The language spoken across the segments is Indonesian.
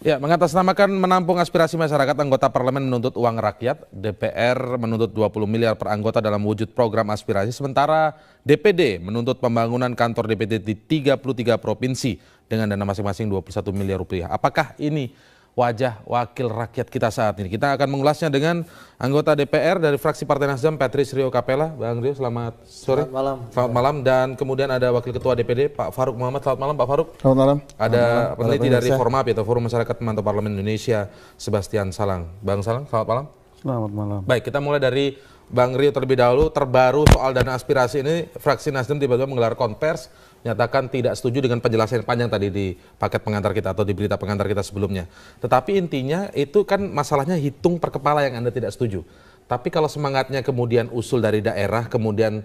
Ya, mengatasnamakan menampung aspirasi masyarakat, anggota parlemen menuntut uang rakyat, DPR menuntut 20 miliar per anggota dalam wujud program aspirasi, sementara DPD menuntut pembangunan kantor DPD di 33 provinsi dengan dana masing-masing 21 miliar rupiah. Apakah ini wajah wakil rakyat kita saat ini? Kita akan mengulasnya dengan anggota DPR dari fraksi Partai Nasdem, Patrice Rio Capella. Bang Rio, selamat sore. Selamat malam. Selamat malam. Dan kemudian ada Wakil Ketua DPD, Pak Faruk Muhammad. Selamat malam, Pak Faruk. Selamat malam. Ada peneliti dari Formapi atau Forum Masyarakat Pemantau Parlemen Indonesia, Sebastian Salang. Bang Salang, selamat malam. Selamat malam. Baik, kita mulai dari Bang Rio terlebih dahulu. Terbaru soal dana aspirasi ini, fraksi Nasdem tiba-tiba menggelar konvers, nyatakan tidak setuju dengan penjelasan yang panjang tadi di paket pengantar kita atau di berita pengantar kita sebelumnya. Tetapi intinya itu kan masalahnya hitung per kepala yang Anda tidak setuju. Tapi kalau semangatnya kemudian usul dari daerah, kemudian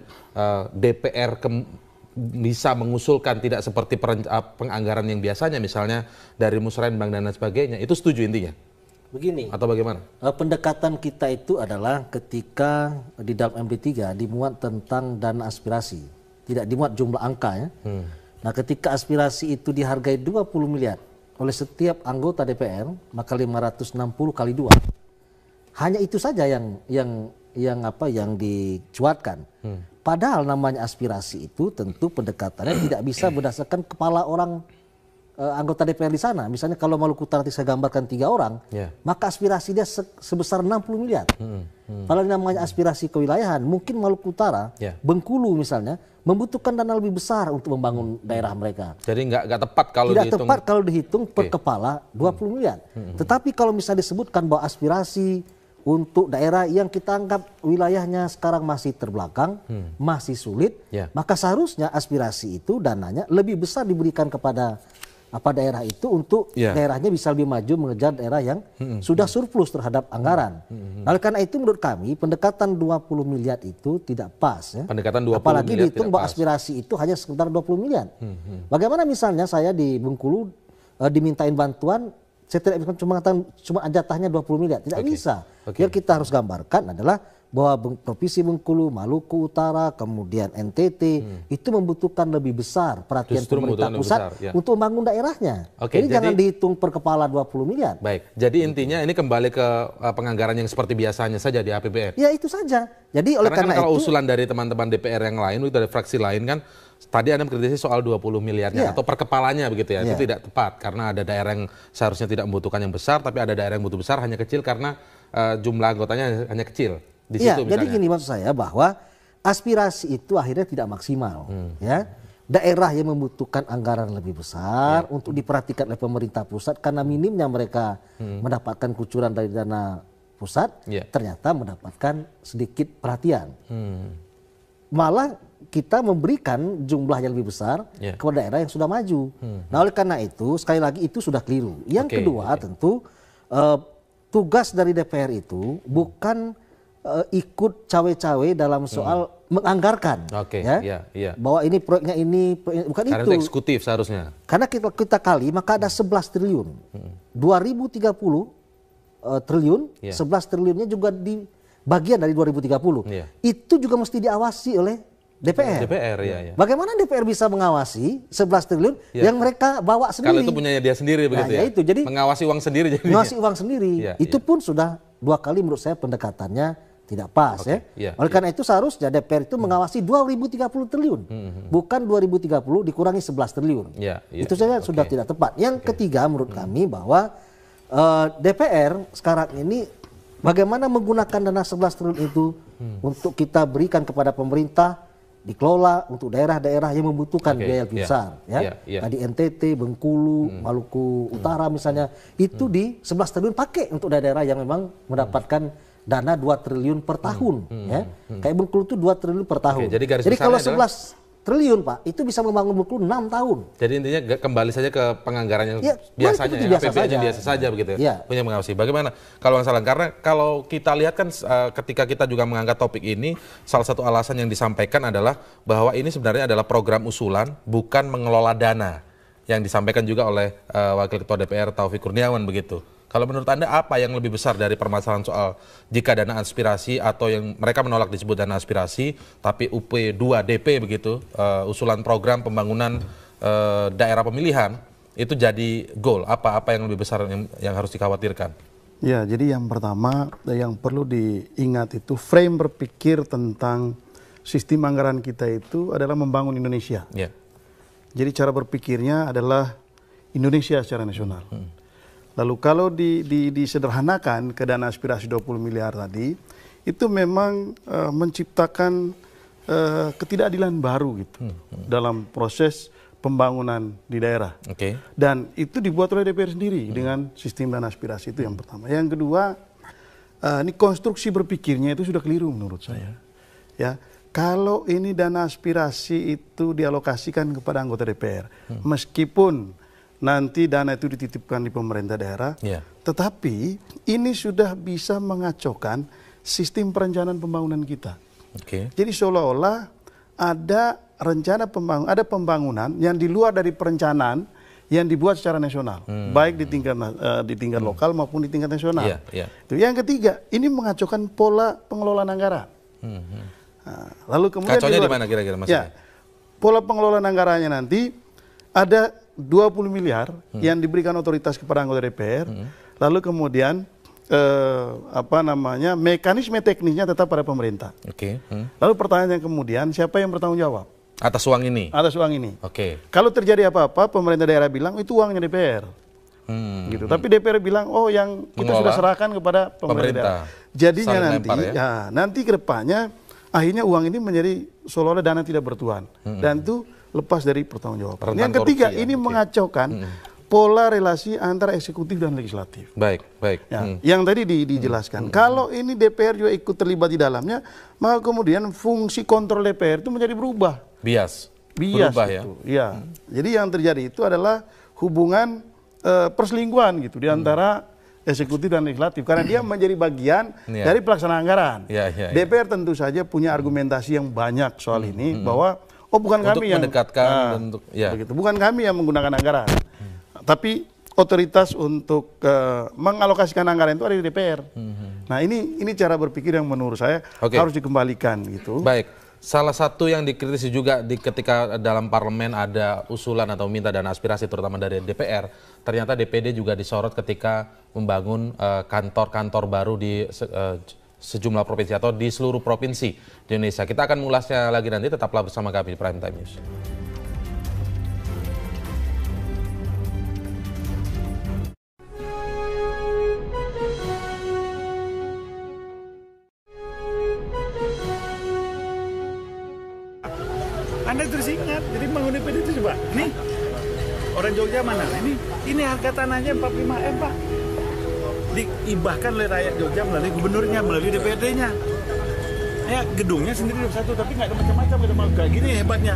DPR bisa mengusulkan tidak seperti penganggaran yang biasanya, misalnya dari musrenbang dan lain sebagainya, itu setuju intinya? Begini, atau bagaimana? Pendekatan kita itu adalah ketika di dalam MP3 dimuat tentang dana aspirasi. Tidak dimuat jumlah angka ya. Nah, ketika aspirasi itu dihargai 20 miliar oleh setiap anggota DPR, maka 560 kali 2. Hanya itu saja yang dicuatkan. Padahal namanya aspirasi itu tentu pendekatannya tidak bisa berdasarkan kepala orang anggota DPR di sana. Misalnya kalau Maluku Utara nanti saya gambarkan 3 orang, maka aspirasi dia sebesar 60 miliar. Kalau namanya aspirasi kewilayahan, mungkin Maluku Utara, Bengkulu misalnya, membutuhkan dana lebih besar untuk membangun daerah mereka. Jadi nggak tepat kalau tidak dihitung. Tepat kalau dihitung per kepala 20 miliar. Tetapi kalau misalnya disebutkan bahwa aspirasi untuk daerah yang kita anggap wilayahnya sekarang masih terbelakang, masih sulit, maka seharusnya aspirasi itu dananya lebih besar diberikan kepada daerah itu untuk daerahnya bisa lebih maju mengejar daerah yang sudah surplus terhadap anggaran. Oleh karena itu menurut kami pendekatan 20 miliar itu tidak pas ya. Pendekatan 20 apalagi miliar dihitung bahwa aspirasi itu hanya sekitar 20 miliar. Bagaimana misalnya saya di Bengkulu dimintain bantuan, saya tidak bisa cuma jatahnya 20 miliar, tidak bisa. Yang kita harus gambarkan adalah bahwa Provinsi Bengkulu, Maluku Utara, kemudian NTT itu membutuhkan lebih besar perhatian pemerintah pusat untuk membangun daerahnya. Jadi jangan dihitung per kepala 20 miliar. Baik, jadi intinya ini kembali ke penganggaran yang seperti biasanya saja di APBN. Ya itu saja. Jadi oleh karena kalau itu, usulan dari teman-teman DPR yang lain, dari fraksi lain kan, tadi Anda mengkritisi soal 20 miliarnya atau per kepalanya begitu ya, itu tidak tepat karena ada daerah yang seharusnya tidak membutuhkan yang besar, tapi ada daerah yang butuh besar hanya kecil karena jumlah anggotanya hanya kecil. Iya, jadi gini maksud saya bahwa aspirasi itu akhirnya tidak maksimal. Ya, daerah yang membutuhkan anggaran lebih besar untuk diperhatikan oleh pemerintah pusat karena minimnya mereka mendapatkan kucuran dari dana pusat, ternyata mendapatkan sedikit perhatian. Malah kita memberikan jumlah yang lebih besar kepada daerah yang sudah maju. Nah, oleh karena itu sekali lagi itu sudah keliru. Yang kedua tentu tugas dari DPR itu bukan ikut cawe-cawe dalam soal menganggarkan, bahwa ini proyeknya ini, bukan karena itu eksekutif seharusnya. Karena kita kali maka ada 11 triliun, 2030 triliun, 11 triliunnya juga di bagian dari 2030. Itu juga mesti diawasi oleh DPR. Bagaimana DPR bisa mengawasi 11 triliun yang mereka bawa sendiri? Kalau itu punyanya dia sendiri begitu ya. Itu jadi mengawasi uang sendiri. Mengawasi uang sendiri. Itu pun sudah 2 kali menurut saya pendekatannya tidak pas ya. Oleh karena itu seharusnya DPR itu mengawasi 2030 triliun. Bukan 2030 dikurangi 11 triliun. Itu saja sudah tidak tepat. Yang ketiga menurut kami bahwa DPR sekarang ini bagaimana menggunakan dana 11 triliun itu untuk kita berikan kepada pemerintah, dikelola untuk daerah-daerah yang membutuhkan biaya lebih besar. Tadi NTT, Bengkulu, Maluku Utara misalnya, itu di 11 triliun pakai untuk daerah yang memang mendapatkan dana 2 triliun per tahun. Kayak Bengkulu itu 2 triliun per tahun. Jadi kalau 11 triliun Pak, itu bisa membangun Bengkulu 6 tahun. Jadi intinya kembali saja ke penganggaran yang biasanya, APBN biasa saja begitu ya, punya mengawasi. Bagaimana kalau Salang? Karena kalau kita lihat kan ketika kita juga mengangkat topik ini, salah satu alasan yang disampaikan adalah bahwa ini sebenarnya adalah program usulan, bukan mengelola dana, yang disampaikan juga oleh Wakil Ketua DPR Taufik Kurniawan begitu. Kalau menurut Anda apa yang lebih besar dari permasalahan soal jika dana aspirasi atau yang mereka menolak disebut dana aspirasi, tapi UP2DP begitu, usulan program pembangunan daerah pemilihan, itu jadi goal? Apa yang lebih besar yang harus dikhawatirkan? Ya, jadi yang pertama yang perlu diingat itu frame berpikir tentang sistem anggaran kita itu adalah membangun Indonesia. Ya. Jadi cara berpikirnya adalah Indonesia secara nasional. Lalu kalau disederhanakan ke dana aspirasi 20 miliar tadi, itu memang menciptakan ketidakadilan baru gitu dalam proses pembangunan di daerah. Dan itu dibuat oleh DPR sendiri dengan sistem dana aspirasi, itu yang pertama. Yang kedua, ini konstruksi berpikirnya itu sudah keliru menurut saya. Ya, kalau ini dana aspirasi itu dialokasikan kepada anggota DPR, meskipun nanti dana itu dititipkan di pemerintah daerah, tetapi ini sudah bisa mengacaukan sistem perencanaan pembangunan kita. Jadi seolah-olah ada rencana pembangunan yang di luar dari perencanaan yang dibuat secara nasional, baik di tingkat lokal maupun di tingkat nasional. Itu. Yang ketiga, ini mengacaukan pola pengelolaan anggaran. Lalu kemudian kacaunya di mana kira-kira maksudnya? Pola pengelolaan anggarannya nanti ada 20 miliar yang diberikan otoritas kepada anggota DPR, lalu kemudian mekanisme teknisnya tetap pada pemerintah. Lalu pertanyaan yang kemudian, siapa yang bertanggung jawab atas uang ini? Atas uang ini. Kalau terjadi apa-apa, pemerintah daerah bilang itu uangnya DPR. Gitu. Tapi DPR bilang, oh yang kita sudah serahkan kepada pemerintah daerah. Jadinya nanti ke depannya akhirnya uang ini menjadi seolah-olah dana tidak bertuan, dan itu lepas dari pertanggungjawaban. Yang ketiga, ini mengacaukan pola relasi antara eksekutif dan legislatif. Baik. Yang tadi dijelaskan. Kalau ini DPR juga ikut terlibat di dalamnya, maka kemudian fungsi kontrol DPR itu menjadi berubah. Bias Berubah itu. Ya. Jadi yang terjadi itu adalah hubungan perselingkuhan gitu di antara eksekutif dan legislatif, karena dia menjadi bagian dari pelaksanaan anggaran. DPR tentu saja punya argumentasi yang banyak soal ini, bahwa bukan kami yang mendekatkan, bukan kami yang menggunakan anggaran, tapi otoritas untuk mengalokasikan anggaran itu ada di DPR. Nah ini cara berpikir yang menurut saya harus dikembalikan gitu. Baik. Salah satu yang dikritisi juga ketika dalam parlemen ada usulan atau minta dana aspirasi terutama dari DPR, ternyata DPD juga disorot ketika membangun kantor-kantor baru di sejumlah provinsi atau di seluruh provinsi di Indonesia. Kita akan mengulasnya lagi nanti, tetaplah bersama kami di Prime Time News. Anda terus ingat, jadi bangun DPD itu coba, nih orang Jogja mana? Ini harga tanahnya 45 M Pak, diibahkan oleh rakyat Jogja melalui gubernurnya, melalui DPRD-nya. Ya gedungnya sendiri satu, tapi nggak ada macam-macam, kayak gini hebatnya.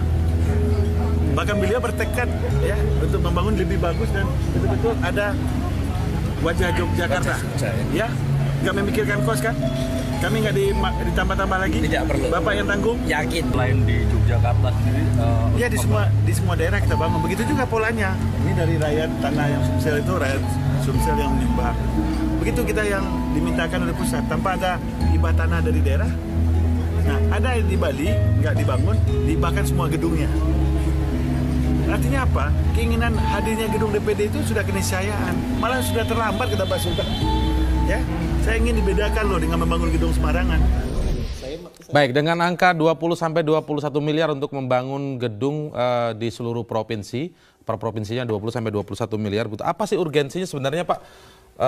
Bahkan beliau bertekad ya untuk membangun lebih bagus dan betul-betul ada wajah Yogyakarta. Ya, nggak memikirkan kos kan? Kami nggak ditambah-tambah lagi. Tidak perlu. Bapak yang tanggung. Yakin. Selain di Yogyakarta sendiri. Ya di semua daerah kita bangun. Begitu juga polanya. Ini dari rakyat tanah yang Sumsel itu rakyat Sumsel yang menyumbang. Begitu kita yang dimintakan oleh pusat tanpa ada hibah tanah dari daerah. Nah ada yang di Bali nggak dibangun, dihibahkan semua gedungnya. Artinya apa? Keinginan hadirnya gedung DPD itu sudah keniscayaan. Malah sudah terlambat kata Pak Sultan. Ya, saya ingin dibedakan loh dengan membangun gedung sembarangan. Baik, dengan angka 20-21 miliar untuk membangun gedung di seluruh provinsi, per provinsinya 20-21 miliar. Apa sih urgensinya sebenarnya Pak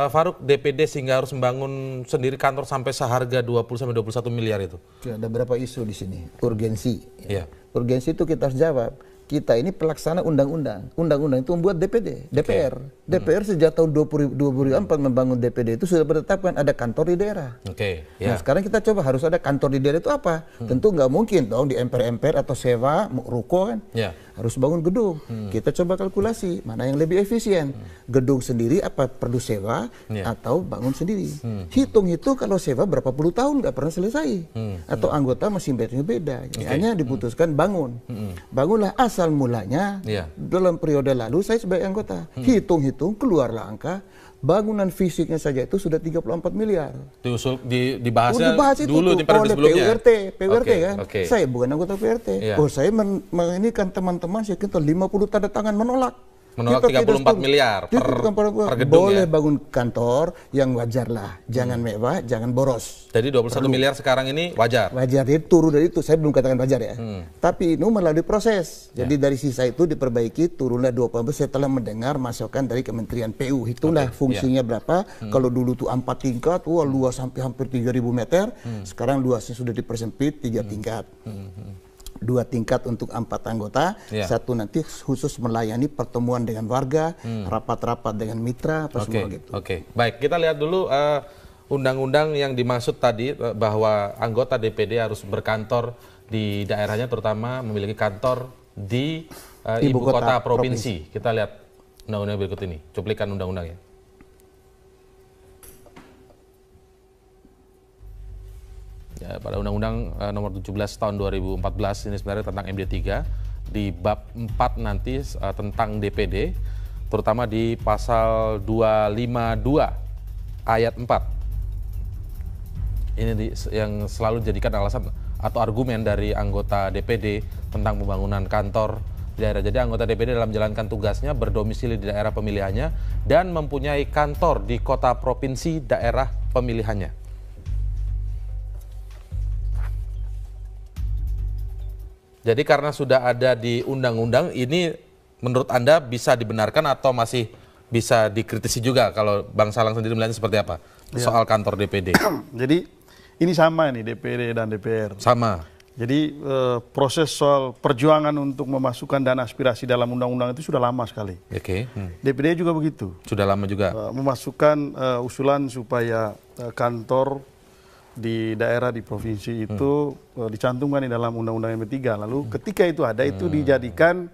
Farouk, DPD sehingga harus membangun sendiri kantor sampai seharga 20-21 miliar itu? Ada berapa isu di sini? Urgensi. Urgensi itu kita harus jawab. Kita ini pelaksana undang-undang. Undang-undang itu membuat DPR. DPR sejak tahun 2004 membangun DPD itu sudah bertetapkan ada kantor di daerah. Nah sekarang kita coba harus ada kantor di daerah itu apa? Tentu nggak mungkin dong di MPR atau sewa, ruko kan. Harus bangun gedung. Kita coba kalkulasi mana yang lebih efisien. Gedung sendiri apa perlu sewa atau bangun sendiri. Hitung-hitung kalau sewa berapa puluh tahun nggak pernah selesai. Atau anggota masih beda. Hanya diputuskan bangun. Bangunlah asal mulanya dalam periode lalu saya sebagai anggota hitung-hitung keluarlah angka bangunan fisiknya saja itu sudah 34 miliar. Dibahasnya dulu di periode sebelumnya. PURT kan. Saya bukan anggota PURT. Saya ini kan teman-teman sekitar 50 tanda tangan menolak. Menolak 34 miliar per gedung boleh ya? bangun kantor yang wajar lah, jangan mewah, jangan boros. Jadi 21 miliar sekarang ini wajar? Wajar, itu turun dari itu, saya belum katakan wajar ya. Tapi itu melalui proses, jadi dari sisa itu diperbaiki, turunlah 20 setelah mendengar masukan dari Kementerian PU. Itulah fungsinya berapa, kalau dulu tuh 4 tingkat, wah luas sampai hampir 3.000 meter, sekarang luasnya sudah dipersempit 3 tingkat. 2 tingkat untuk 4 anggota, 1 nanti khusus melayani pertemuan dengan warga, rapat-rapat dengan mitra, apa semua gitu. Oke, baik, kita lihat dulu undang-undang yang dimaksud tadi bahwa anggota DPD harus berkantor di daerahnya, terutama memiliki kantor di ibu kota provinsi. Kita lihat undang-undang berikut ini, cuplikan undang-undangnya. Ya, pada Undang-Undang nomor 17 tahun 2014 ini sebenarnya tentang MD3, di bab 4 nanti tentang DPD, terutama di pasal 252 ayat 4. Ini yang selalu dijadikan alasan atau argumen dari anggota DPD tentang pembangunan kantor di daerah. Jadi anggota DPD dalam menjalankan tugasnya berdomisili di daerah pemilihannya dan mempunyai kantor di kota provinsi daerah pemilihannya. Jadi karena sudah ada di undang-undang, ini menurut Anda bisa dibenarkan atau masih bisa dikritisi juga kalau Bang Salang sendiri melihatnya seperti apa soal kantor DPD? Jadi ini sama nih DPD dan DPR. Sama. Jadi proses soal perjuangan untuk memasukkan dana aspirasi dalam undang-undang itu sudah lama sekali. Oke. DPD juga begitu. Sudah lama juga. Memasukkan usulan supaya kantor di daerah, di provinsi itu dicantumkan di dalam Undang-Undang MP3. Lalu ketika itu ada, itu dijadikan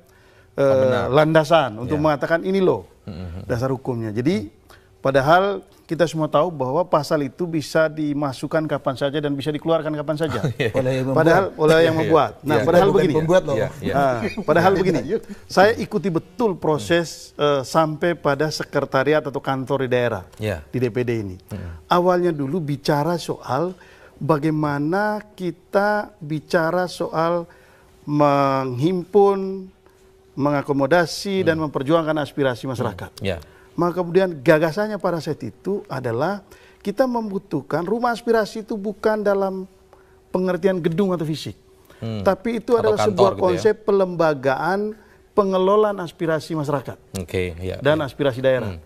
landasan untuk mengatakan ini loh dasar hukumnya. Jadi padahal kita semua tahu bahwa pasal itu bisa dimasukkan kapan saja dan bisa dikeluarkan kapan saja. Padahal oleh yang membuat. Nah, padahal begini. Padahal begini. Saya ikuti betul proses sampai pada sekretariat atau kantor di daerah di DPD ini. Awalnya dulu bicara soal bagaimana kita bicara soal menghimpun, mengakomodasi dan memperjuangkan aspirasi masyarakat. Maka kemudian gagasannya pada saat itu adalah kita membutuhkan rumah aspirasi itu bukan dalam pengertian gedung atau fisik. Tapi itu adalah sebuah konsep pelembagaan pengelolaan aspirasi masyarakat dan aspirasi daerah.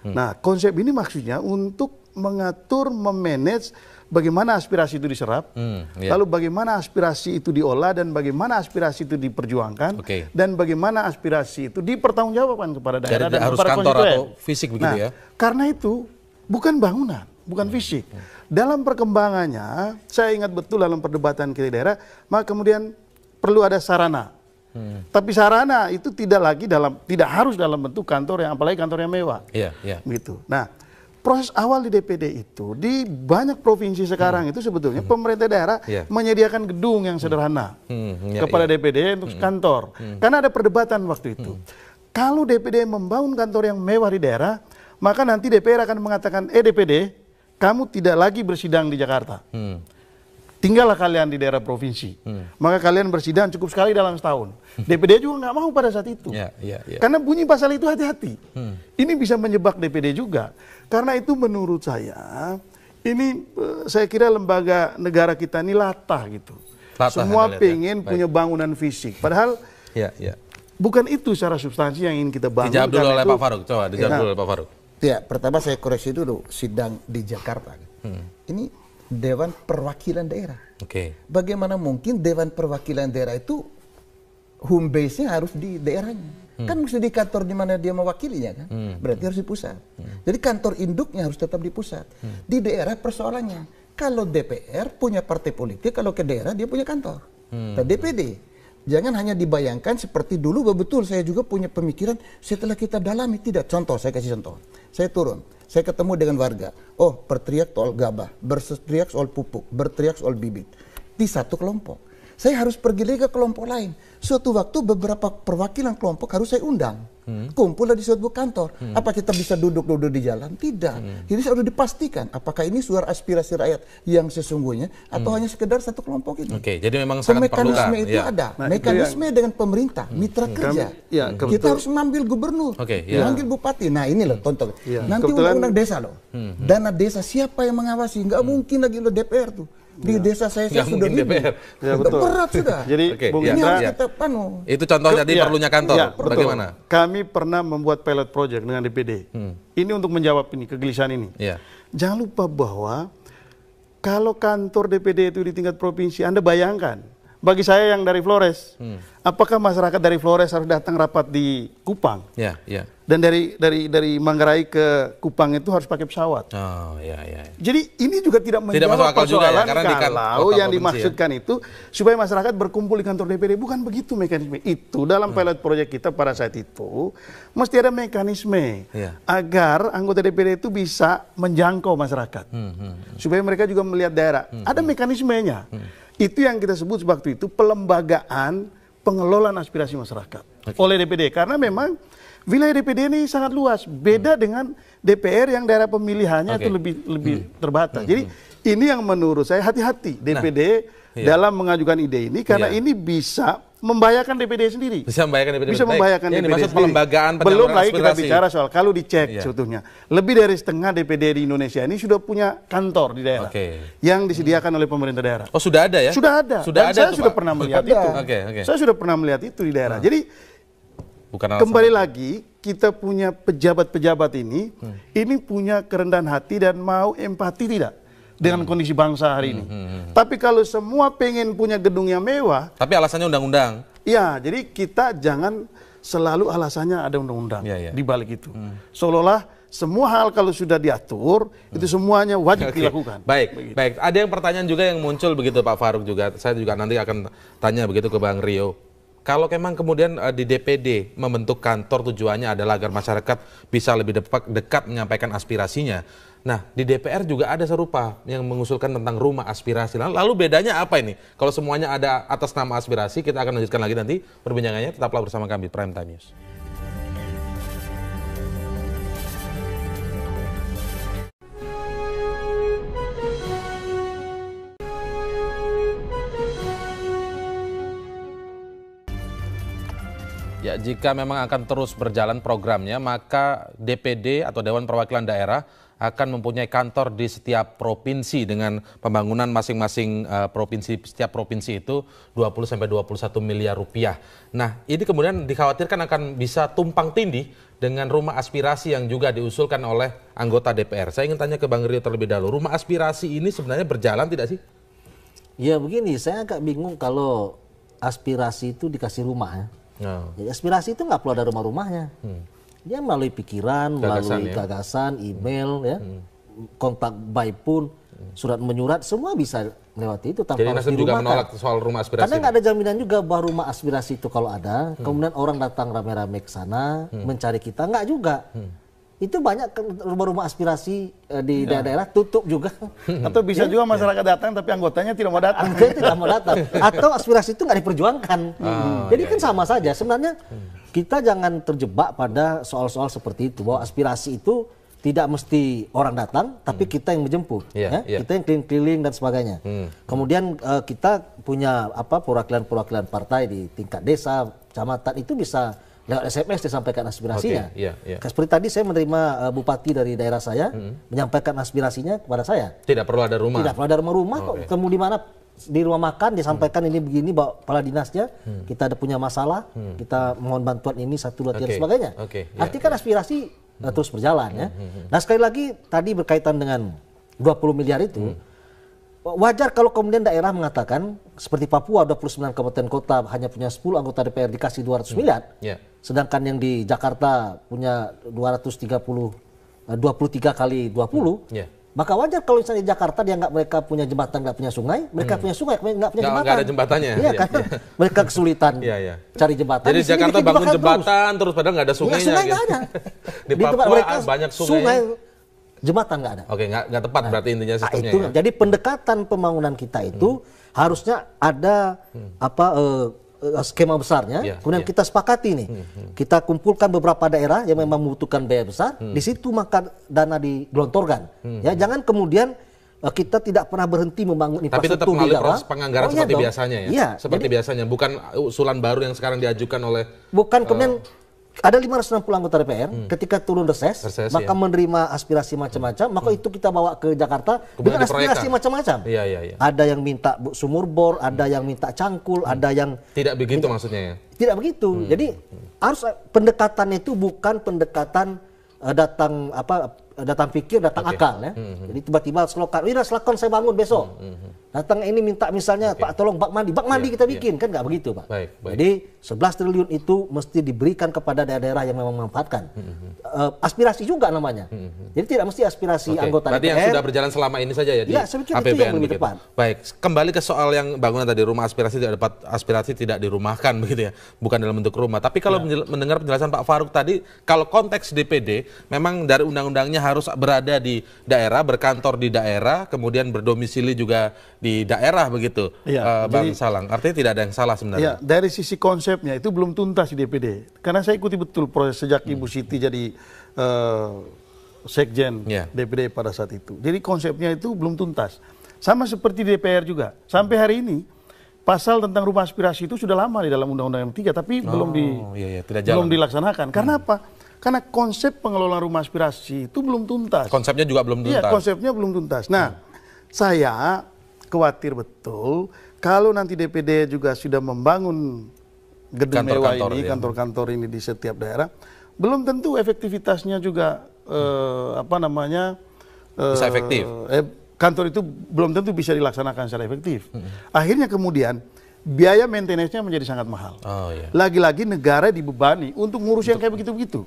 Nah, konsep ini maksudnya untuk mengatur, memanage bagaimana aspirasi itu diserap, lalu bagaimana aspirasi itu diolah dan bagaimana aspirasi itu diperjuangkan, dan bagaimana aspirasi itu dipertanggungjawabkan kepada daerah dan harus kepada kantor konstituen. atau fisik begitu ya? Karena itu bukan bangunan, bukan fisik. Dalam perkembangannya, saya ingat betul dalam perdebatan kita di daerah, maka kemudian perlu ada sarana. Tapi sarana itu tidak harus dalam bentuk kantor yang, apalagi kantor yang mewah. Gitu. Nah, proses awal di DPD itu di banyak provinsi sekarang itu sebetulnya pemerintah daerah menyediakan gedung yang sederhana kepada DPD untuk kantor. Karena ada perdebatan waktu itu. Kalau DPD membangun kantor yang mewah di daerah, maka nanti DPR akan mengatakan, DPD, kamu tidak lagi bersidang di Jakarta. Tinggallah kalian di daerah provinsi. Maka kalian bersidang cukup sekali dalam setahun. DPD juga nggak mau pada saat itu. Karena bunyi pasal itu hati-hati. Ini bisa menyebab DPD juga. Karena itu menurut saya, ini saya kira lembaga negara kita ini latah gitu. Semua pengen punya bangunan fisik. Padahal bukan itu secara substansi yang ingin kita bangun. Dijawab dulu oleh Pak Faruk. Coba dijawab dulu oleh Pak Faruk. Ya, pertama saya koreksi dulu, sidang di Jakarta. Ini Dewan Perwakilan Daerah. Bagaimana mungkin Dewan Perwakilan Daerah itu home base-nya harus di daerahnya? Kan mesti di kantor di mana dia mewakilinya kan? Berarti harus di pusat. Jadi kantor induknya harus tetap di pusat. Di daerah persoalannya, kalau DPR punya partai politik, kalau ke daerah dia punya kantor. Nah, DPD jangan hanya dibayangkan seperti dulu. Betul, saya juga punya pemikiran setelah kita dalami. Tidak, contoh, saya kasih contoh. Saya turun, saya ketemu dengan warga. Berteriak soal gabah, berteriak soal pupuk, berteriak soal bibit. Di satu kelompok. saya harus pergi lagi ke kelompok lain. Suatu waktu beberapa perwakilan kelompok harus saya undang. Kumpullah di suatu kantor. Apa kita bisa duduk-duduk di jalan? Tidak. Jadi harus dipastikan apakah ini suara aspirasi rakyat yang sesungguhnya atau hanya sekedar satu kelompok ini. Oke, jadi memang sangat diperlukan. Mekanisme itu ada. Nah, mekanisme dengan pemerintah, mitra kerja. Kita harus mengambil gubernur, mengambil bupati. Nah ini loh contoh. Nanti undang-undang desa loh. Dana desa siapa yang mengawasi? Nggak mungkin lagi loh DPR tuh. Di desa saya sudah DPR. Berat sudah. Jadi Bung ini harus kita itu contoh jadi perlunya kantor. Bagaimana? Kami pernah membuat pilot project dengan DPD. Ini untuk menjawab ini kegelisahan ini. Jangan lupa bahwa kalau kantor DPD itu di tingkat provinsi, Anda bayangkan, bagi saya yang dari Flores, apakah masyarakat dari Flores harus datang rapat di Kupang? Dan dari Manggarai ke Kupang itu harus pakai pesawat. Jadi ini juga tidak menjawab persoalan kalau yang dimaksudkan itu supaya masyarakat berkumpul di kantor DPD. Bukan begitu mekanisme. Itu dalam pilot project kita pada saat itu mesti ada mekanisme agar anggota DPD itu bisa menjangkau masyarakat. Supaya mereka juga melihat daerah. Ada mekanismenya. Itu yang kita sebut waktu itu pelembagaan pengelolaan aspirasi masyarakat oleh DPD. Karena memang wilayah DPD ini sangat luas, beda dengan DPR yang daerah pemilihannya itu lebih terbatas. Jadi ini yang menurut saya hati-hati DPD dalam mengajukan ide ini karena ini bisa membahayakan DPD sendiri. Bisa membahayakan DPD. Bisa membahayakan DPD sendiri. Pelembagaan belum lagi kita bicara soal kalau dicek sebetulnya lebih dari setengah DPD di Indonesia ini sudah punya kantor di daerah yang disediakan oleh pemerintah daerah. Oh sudah ada ya? Sudah ada. Saya sudah pernah melihat itu. Saya sudah pernah melihat itu di daerah. Jadi kembali lagi kita punya pejabat-pejabat ini punya kerendahan hati dan mau empati tidak dengan kondisi bangsa hari ini. Tapi kalau semua pengen punya gedung yang mewah, tapi alasannya undang-undang. Ya, jadi kita jangan selalu alasannya ada undang-undang di balik itu. Seolah-olah semua hal kalau sudah diatur itu semuanya wajib dilakukan. Baik. Ada yang pertanyaan juga yang muncul begitu Pak Faruk juga. Saya juga nanti akan tanya begitu ke Bang Rio. Kalau memang kemudian di DPD membentuk kantor tujuannya adalah agar masyarakat bisa lebih dekat menyampaikan aspirasinya. Nah, di DPR juga ada serupa yang mengusulkan tentang rumah aspirasi. Lalu bedanya apa ini? Kalau semuanya ada atas nama aspirasi, kita akan lanjutkan lagi nanti perbincangannya. Tetaplah bersama kami, Prime Time News. Ya, jika memang akan terus berjalan programnya, maka DPD atau Dewan Perwakilan Daerah akan mempunyai kantor di setiap provinsi dengan pembangunan masing-masing provinsi. Setiap provinsi itu 20-21 miliar rupiah. Nah, ini kemudian dikhawatirkan akan bisa tumpang tindih dengan rumah aspirasi yang juga diusulkan oleh anggota DPR. Saya ingin tanya ke Bang Rio terlebih dahulu. Rumah aspirasi ini sebenarnya berjalan tidak sih? Ya begini, saya agak bingung kalau aspirasi itu dikasih rumah ya. Jadi aspirasi itu nggak perlu ada rumah-rumahnya. Dia melalui pikiran, melalui gagasan, email, kontak by pun, surat menyurat, semua bisa melewati itu tanpa jadi harus Nasdem juga menolak soal rumah aspirasi. Karena nggak ada jaminan juga bahwa rumah aspirasi itu kalau ada, kemudian orang datang rame-rame ke sana mencari kita, nggak juga. Itu banyak rumah-rumah aspirasi di daerah-daerah tutup juga. Atau bisa juga masyarakat datang tapi anggotanya tidak mau datang. Tidak mau datang. Atau aspirasi itu nggak diperjuangkan. Jadi kan sama saja. Sebenarnya kita jangan terjebak pada soal-soal seperti itu. Bahwa aspirasi itu tidak mesti orang datang, tapi kita yang menjemput. Kita yang keliling-keliling dan sebagainya. Kemudian kita punya perwakilan-perwakilan partai di tingkat desa, kecamatan itu bisa lewat SMS disampaikan aspirasinya. Seperti tadi saya menerima bupati dari daerah saya menyampaikan aspirasinya kepada saya. Tidak perlu ada rumah. Tidak perlu ada rumah kok. Ketemu di mana? Di rumah makan disampaikan ini begini, bawa kepala dinasnya. Kita ada punya masalah, kita mohon bantuan ini 1, 2, 3 dan sebagainya. Artinya kan aspirasi terus berjalan ya. Nah sekali lagi tadi berkaitan dengan 20 miliar itu. Wajar kalau kemudian daerah mengatakan seperti Papua 29 kabupaten kota hanya punya 10 anggota DPR dikasih 200 miliar. Sedangkan yang di Jakarta punya 23 kali 20. Maka wajar kalau misalnya di Jakarta dia mereka punya jembatan, nggak punya sungai, mereka punya sungai, nggak punya jembatan. Nggak ada jembatannya. Iya kan? Mereka kesulitan cari jembatan. Jadi Jakarta bangun jembatan terus padahal nggak ada sungainya. Sungai nggak ada. Di Papua banyak sungai. jembatan nggak ada. Oke, nggak tepat berarti intinya sistemnya. Itu, ya? Jadi pendekatan pembangunan kita itu harusnya ada skema besarnya, kemudian kita sepakati nih, kita kumpulkan beberapa daerah yang memang membutuhkan biaya besar, di situ maka dana digelontorkan. Ya, jangan kemudian kita tidak pernah berhenti membangun infrastruktur. Tapi tetap melalui proses penganggaran seperti biasanya ya? Iya, seperti biasanya, bukan usulan baru yang sekarang diajukan oleh... Bukan, kemudian ada 560 anggota DPR, ketika turun reses maka menerima aspirasi macam-macam, maka itu kita bawa ke Jakarta dengan aspirasi macam-macam. Ada yang minta sumur bor, ada yang minta cangkul, ada yang... Tidak begitu maksudnya ya? Tidak begitu. Jadi harus pendekatannya itu bukan pendekatan datang pikir, datang akal ya. Jadi tiba-tiba slogan, slogan saya bangun besok. Datang ini minta misalnya Pak tolong bak mandi kita bikin, kan nggak begitu Pak. Jadi 11 triliun itu mesti diberikan kepada daerah-daerah yang memang memanfaatkan. Aspirasi juga namanya. Jadi tidak mesti aspirasi anggota berarti DPR. Yang sudah berjalan selama ini saja ya di APBN itu yang lebih tepat. Baik, kembali ke soal yang bangunan tadi, rumah aspirasi tidak dapat aspirasi tidak dirumahkan begitu ya, bukan dalam bentuk rumah. Tapi kalau mendengar penjelasan Pak Faruk tadi, kalau konteks DPD memang dari undang-undangnya harus berada di daerah, berkantor di daerah, kemudian berdomisili juga di daerah begitu, Bang Salang. Artinya tidak ada yang salah sebenarnya. Ya, dari sisi konsepnya itu belum tuntas di DPD. Karena saya ikuti betul proses sejak Ibu Siti jadi sekjen DPD pada saat itu. Jadi konsepnya itu belum tuntas. Sama seperti DPR juga. Sampai hari ini pasal tentang rumah aspirasi itu sudah lama di dalam Undang-Undang M3, tapi belum dilaksanakan. Karena apa? Karena konsep pengelolaan rumah aspirasi itu belum tuntas. Konsepnya juga belum tuntas. Iya, konsepnya belum tuntas. Nah, saya khawatir betul kalau nanti DPD juga sudah membangun gedung mewah ini, kantor-kantor ini di setiap daerah, belum tentu efektivitasnya juga bisa efektif. Kantor itu belum tentu bisa dilaksanakan secara efektif. Akhirnya kemudian biaya maintenance-nya menjadi sangat mahal. Lagi-lagi negara dibebani untuk ngurus yang kayak begitu-begitu.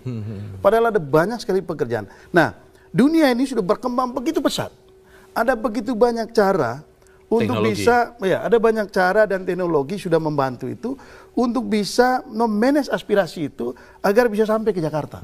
Padahal ada banyak sekali pekerjaan. Nah, dunia ini sudah berkembang begitu pesat. Ada begitu banyak cara untuk bisa, ada banyak cara dan teknologi sudah membantu itu untuk bisa memanage aspirasi itu agar bisa sampai ke Jakarta.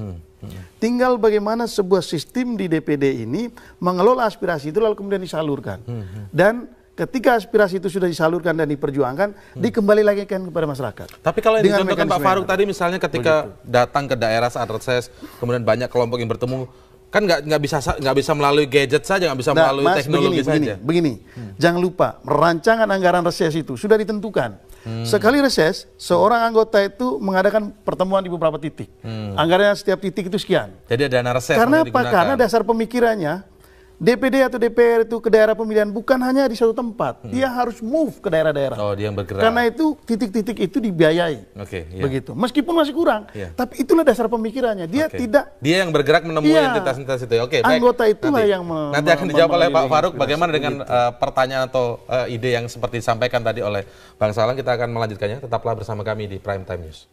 Tinggal bagaimana sebuah sistem di DPD ini mengelola aspirasi itu lalu kemudian disalurkan. Dan ketika aspirasi itu sudah disalurkan dan diperjuangkan, dikembali lagi kepada masyarakat. Tapi kalau yang dicontohkan Pak Faruk tadi, misalnya ketika datang ke daerah saat reses, kemudian banyak kelompok yang bertemu, kan nggak bisa melalui gadget saja, nggak bisa melalui teknologi saja. Begini, jangan lupa rancangan anggaran reses itu sudah ditentukan. Sekali reses, seorang anggota itu mengadakan pertemuan di beberapa titik. Anggarannya setiap titik itu sekian. Jadi ada dana reses. Karena apa? Karena dasar pemikirannya DPD atau DPR itu ke daerah pemilihan bukan hanya di suatu tempat, dia harus move ke daerah-daerah. Dia yang bergerak. Karena itu titik-titik itu dibiayai, begitu. Meskipun masih kurang, tapi itulah dasar pemikirannya. Dia tidak. Dia yang bergerak menemui entitas-entitas itu. Anggota itulah yang nanti akan dijawab oleh Pak Faruk. Bagaimana dengan pertanyaan atau ide yang seperti disampaikan tadi oleh Bang Salang? Kita akan melanjutkannya. Tetaplah bersama kami di Prime Time News.